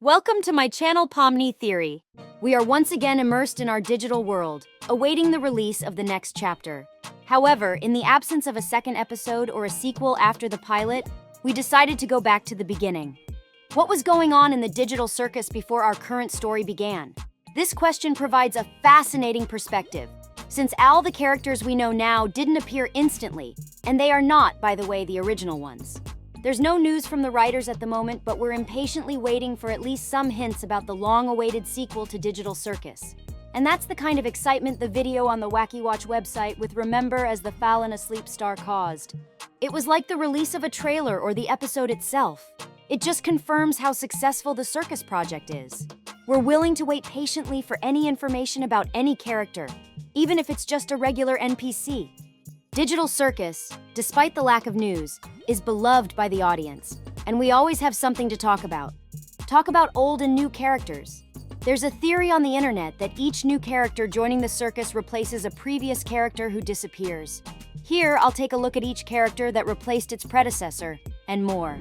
Welcome to my channel Pomni Theory. We are once again immersed in our digital world, awaiting the release of the next chapter. However, in the absence of a second episode or a sequel after the pilot, we decided to go back to the beginning. What was going on in the Digital Circus before our current story began? This question provides a fascinating perspective, since all the characters we know now didn't appear instantly, and they are not, by the way, the original ones. There's no news from the writers at the moment, but we're impatiently waiting for at least some hints about the long-awaited sequel to Digital Circus. And that's the kind of excitement the video on the Wacky Watch website with Remember as the Fallen Asleep star caused. It was like the release of a trailer or the episode itself. It just confirms how successful the circus project is. We're willing to wait patiently for any information about any character, even if it's just a regular NPC. Digital Circus, despite the lack of news, is beloved by the audience, and we always have something to talk about. Talk about old and new characters. There's a theory on the internet that each new character joining the circus replaces a previous character who disappears. Here, I'll take a look at each character that replaced its predecessor, and more.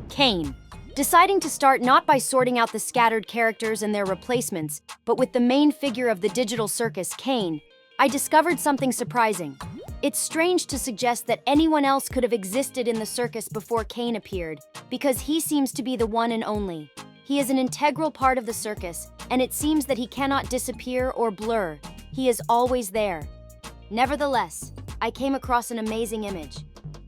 Kane. Deciding to start not by sorting out the scattered characters and their replacements, but with the main figure of the Digital Circus, Kane, I discovered something surprising. It's strange to suggest that anyone else could have existed in the circus before Kane appeared, because he seems to be the one and only. He is an integral part of the circus, and it seems that he cannot disappear or blur. He is always there. Nevertheless, I came across an amazing image.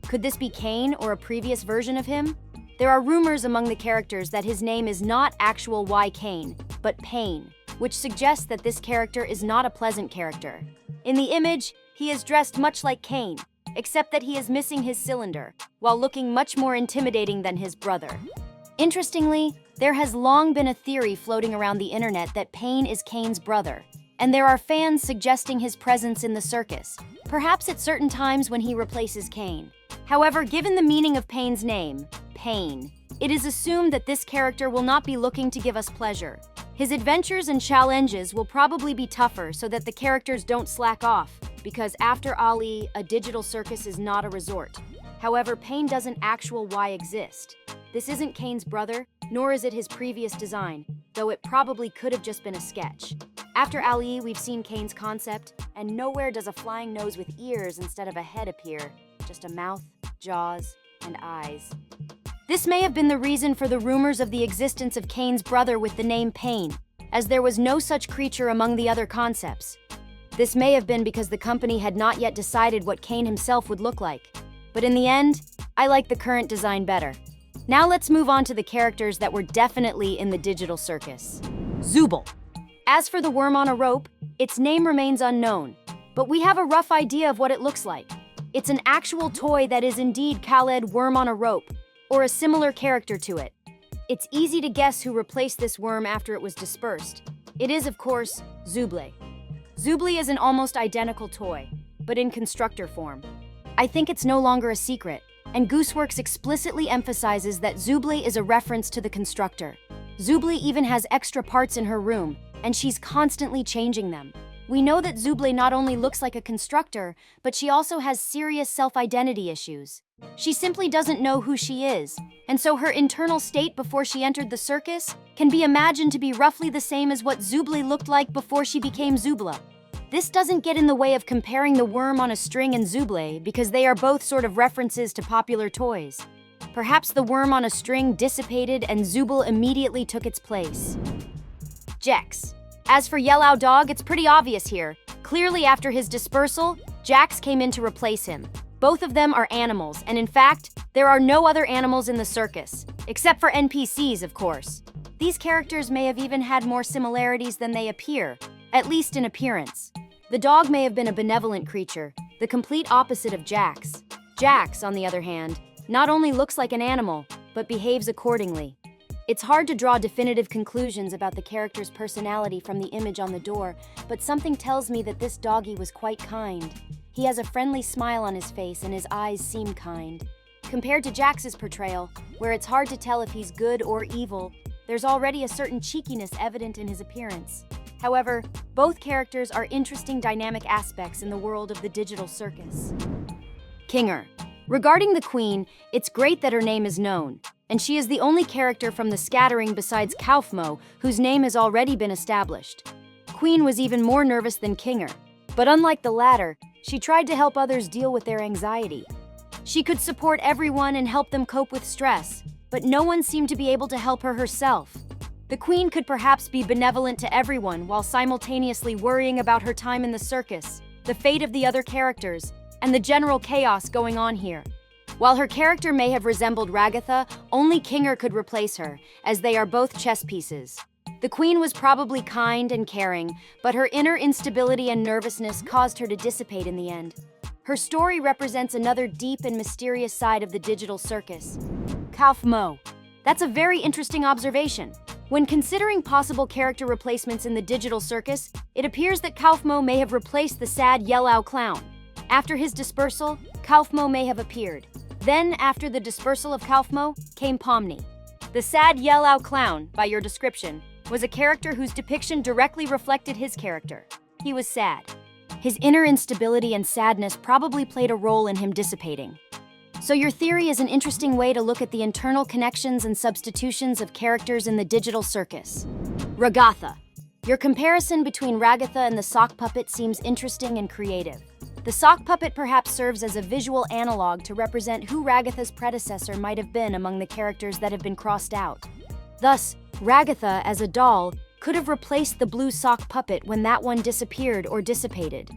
Could this be Kane or a previous version of him? There are rumors among the characters that his name is not actual Kane, but Pain, which suggests that this character is not a pleasant character. In the image, he is dressed much like Kane, except that he is missing his cylinder, while looking much more intimidating than his brother. Interestingly, there has long been a theory floating around the internet that Pain is Kane's brother, and there are fans suggesting his presence in the circus, perhaps at certain times when he replaces Kane. However, given the meaning of Pain's name, Pain, it is assumed that this character will not be looking to give us pleasure. His adventures and challenges will probably be tougher so that the characters don't slack off, because after Ali, a digital circus is not a resort. However, Pain doesn't actual exist. This isn't Kane's brother, nor is it his previous design, though it probably could have just been a sketch. After Ali, we've seen Kane's concept, and nowhere does a flying nose with ears instead of a head appear, just a mouth, jaws, and eyes. This may have been the reason for the rumors of the existence of Kane's brother with the name Pain, as there was no such creature among the other concepts. This may have been because the company had not yet decided what Kane himself would look like. But in the end, I like the current design better. Now let's move on to the characters that were definitely in the Digital Circus. Zooble. As for the worm on a rope, its name remains unknown, but we have a rough idea of what it looks like. It's an actual toy that is indeed Khaled Worm on a Rope, or a similar character to it. It's easy to guess who replaced this worm after it was dispersed. It is, of course, Zooble. Zooble is an almost identical toy, but in constructor form. I think it's no longer a secret, and Gooseworks explicitly emphasizes that Zooble is a reference to the constructor. Zooble even has extra parts in her room, and she's constantly changing them. We know that Zooble not only looks like a constructor, but she also has serious self-identity issues. She simply doesn't know who she is, and so her internal state before she entered the circus can be imagined to be roughly the same as what Zooble looked like before she became Zoobla. This doesn't get in the way of comparing the worm on a string and Zooble because they are both sort of references to popular toys. Perhaps the worm on a string dissipated and Zooble immediately took its place. Jex. As for Yellow Dog, it's pretty obvious here. Clearly after his dispersal, Jax came in to replace him. Both of them are animals, and in fact, there are no other animals in the circus, except for NPCs, of course. These characters may have even had more similarities than they appear, at least in appearance. The dog may have been a benevolent creature, the complete opposite of Jax. Jax, on the other hand, not only looks like an animal, but behaves accordingly. It's hard to draw definitive conclusions about the character's personality from the image on the door, but something tells me that this doggy was quite kind. He has a friendly smile on his face and his eyes seem kind. Compared to Jax's portrayal, where it's hard to tell if he's good or evil, there's already a certain cheekiness evident in his appearance. However, both characters are interesting dynamic aspects in the world of the Digital Circus. Kinger. Regarding the Queen, it's great that her name is known. and she is the only character from the scattering besides Kaufmo whose name has already been established. Queen was even more nervous than Kinger, but unlike the latter, she tried to help others deal with their anxiety. She could support everyone and help them cope with stress, but no one seemed to be able to help her herself. The Queen could perhaps be benevolent to everyone while simultaneously worrying about her time in the circus, the fate of the other characters, and the general chaos going on here. While her character may have resembled Ragatha, only Kinger could replace her, as they are both chess pieces. The Queen was probably kind and caring, but her inner instability and nervousness caused her to dissipate in the end. Her story represents another deep and mysterious side of the Digital Circus. Kaufmo. That's a very interesting observation. When considering possible character replacements in the Digital Circus, it appears that Kaufmo may have replaced the sad Yellow Clown. After his dispersal, Kaufmo may have appeared. Then, after the dispersal of Kaufmo, came Pomni. The sad Yellow Clown, by your description, was a character whose depiction directly reflected his character. He was sad. His inner instability and sadness probably played a role in him dissipating. So your theory is an interesting way to look at the internal connections and substitutions of characters in the Digital Circus. Ragatha. Your comparison between Ragatha and the sock puppet seems interesting and creative. The sock puppet perhaps serves as a visual analog to represent who Ragatha's predecessor might have been among the characters that have been crossed out. Thus, Ragatha, as a doll, could have replaced the blue sock puppet when that one disappeared or dissipated.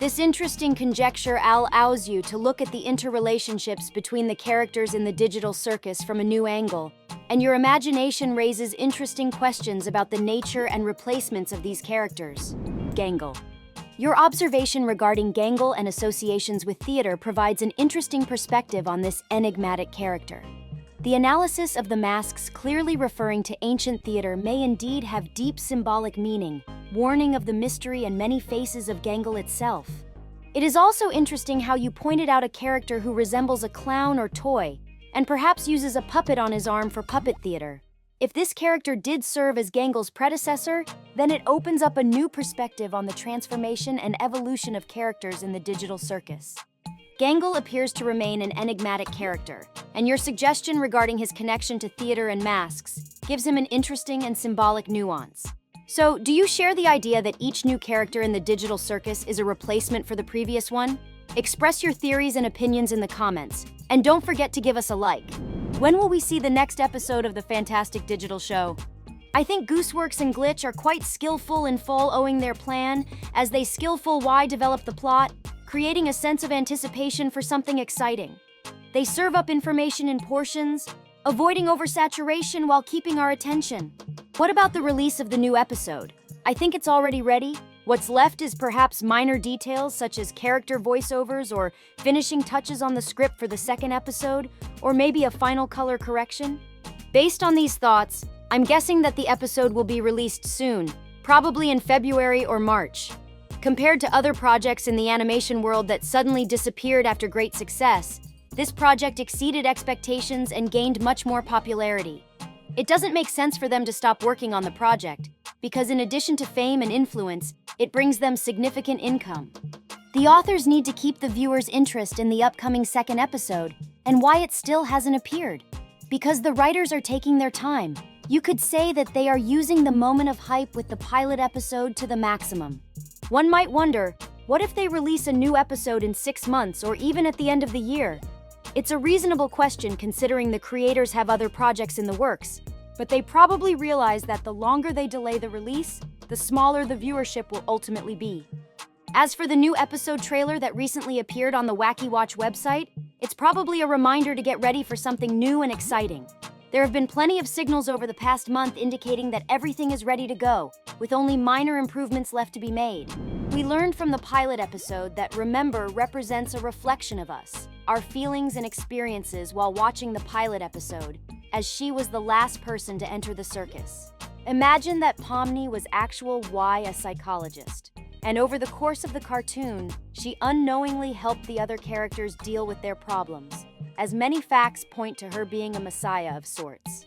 This interesting conjecture allows you to look at the interrelationships between the characters in the Digital Circus from a new angle, and your imagination raises interesting questions about the nature and replacements of these characters. Gangle. Your observation regarding Gangle and associations with theater provides an interesting perspective on this enigmatic character. The analysis of the masks clearly referring to ancient theater may indeed have deep symbolic meaning, warning of the mystery and many faces of Gangle itself. It is also interesting how you pointed out a character who resembles a clown or toy, and perhaps uses a puppet on his arm for puppet theater. If this character did serve as Gangle's predecessor, then it opens up a new perspective on the transformation and evolution of characters in the Digital Circus. Gangle appears to remain an enigmatic character, and your suggestion regarding his connection to theater and masks gives him an interesting and symbolic nuance. So, do you share the idea that each new character in the Digital Circus is a replacement for the previous one? Express your theories and opinions in the comments, and don't forget to give us a like. When will we see the next episode of the fantastic digital show? I think Gooseworks and Glitch are quite skillful in following their plan, as they skillful develop the plot, creating a sense of anticipation for something exciting. They serve up information in portions, avoiding oversaturation while keeping our attention. What about the release of the new episode? I think it's already ready. What's left is perhaps minor details such as character voiceovers or finishing touches on the script for the second episode, or maybe a final color correction. Based on these thoughts, I'm guessing that the episode will be released soon, probably in February or March. Compared to other projects in the animation world that suddenly disappeared after great success, this project exceeded expectations and gained much more popularity. It doesn't make sense for them to stop working on the project, because in addition to fame and influence, it brings them significant income. The authors need to keep the viewers' interest in the upcoming second episode, and why it still hasn't appeared. Because the writers are taking their time. You could say that they are using the moment of hype with the pilot episode to the maximum. One might wonder, what if they release a new episode in 6 months or even at the end of the year? It's a reasonable question considering the creators have other projects in the works, but they probably realize that the longer they delay the release, the smaller the viewership will ultimately be. As for the new episode trailer that recently appeared on the Wacky Watch website, it's probably a reminder to get ready for something new and exciting. There have been plenty of signals over the past month indicating that everything is ready to go, with only minor improvements left to be made. We learned from the pilot episode that remember represents a reflection of us, our feelings and experiences while watching the pilot episode, as she was the last person to enter the circus. Imagine that Pomni was a psychologist, and over the course of the cartoon, she unknowingly helped the other characters deal with their problems, as many facts point to her being a messiah of sorts.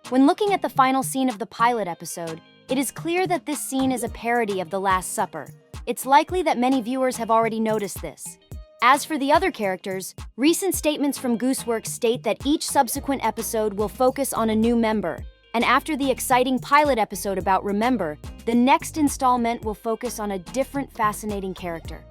When looking at the final scene of the pilot episode, it is clear that this scene is a parody of The Last Supper. It's likely that many viewers have already noticed this. As for the other characters, recent statements from Gooseworks state that each subsequent episode will focus on a new member, and after the exciting pilot episode about Remember, the next installment will focus on a different fascinating character.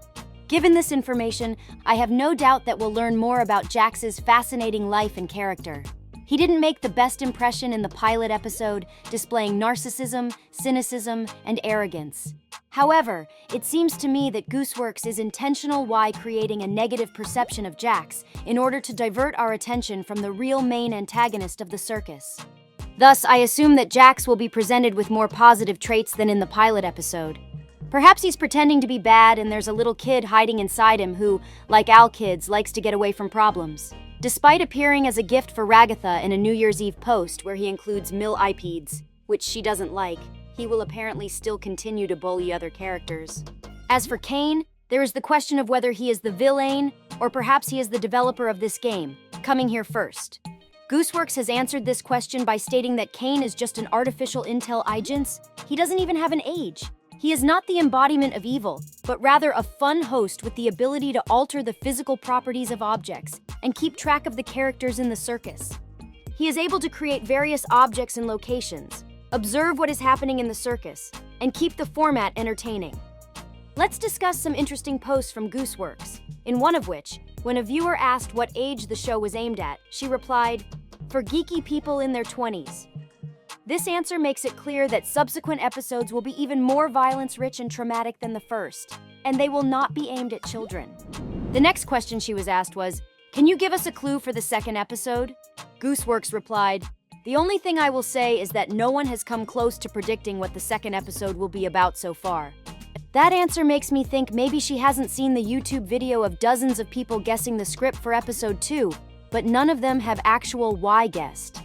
Given this information, I have no doubt that we'll learn more about Jax's fascinating life and character. He didn't make the best impression in the pilot episode, displaying narcissism, cynicism, and arrogance. However, it seems to me that Gooseworks is intentional while creating a negative perception of Jax in order to divert our attention from the real main antagonist of the circus. Thus, I assume that Jax will be presented with more positive traits than in the pilot episode. Perhaps he's pretending to be bad and there's a little kid hiding inside him who, like all kids, likes to get away from problems. Despite appearing as a gift for Ragatha in a New Year's Eve post where he includes millipedes, which she doesn't like, he will apparently still continue to bully other characters. As for Kane, there is the question of whether he is the villain or perhaps he is the developer of this game, coming here first. Gooseworks has answered this question by stating that Kane is just an artificial intel agent. He doesn't even have an age. He is not the embodiment of evil, but rather a fun host with the ability to alter the physical properties of objects and keep track of the characters in the circus. He is able to create various objects and locations, observe what is happening in the circus, and keep the format entertaining. Let's discuss some interesting posts from Gooseworks, in one of which, when a viewer asked what age the show was aimed at, she replied, "For geeky people in their 20s. This answer makes it clear that subsequent episodes will be even more violence-rich and traumatic than the first, and they will not be aimed at children. The next question she was asked was, "Can you give us a clue for the second episode?" Gooseworks replied, "The only thing I will say is that no one has come close to predicting what the second episode will be about so far." That answer makes me think maybe she hasn't seen the YouTube video of dozens of people guessing the script for episode 2, but none of them have actual why guessed.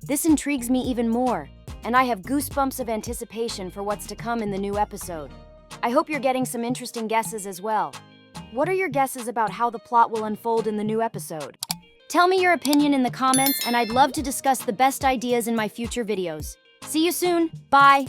This intrigues me even more, and I have goosebumps of anticipation for what's to come in the new episode. I hope you're getting some interesting guesses as well. What are your guesses about how the plot will unfold in the new episode? Tell me your opinion in the comments, and I'd love to discuss the best ideas in my future videos. See you soon. Bye.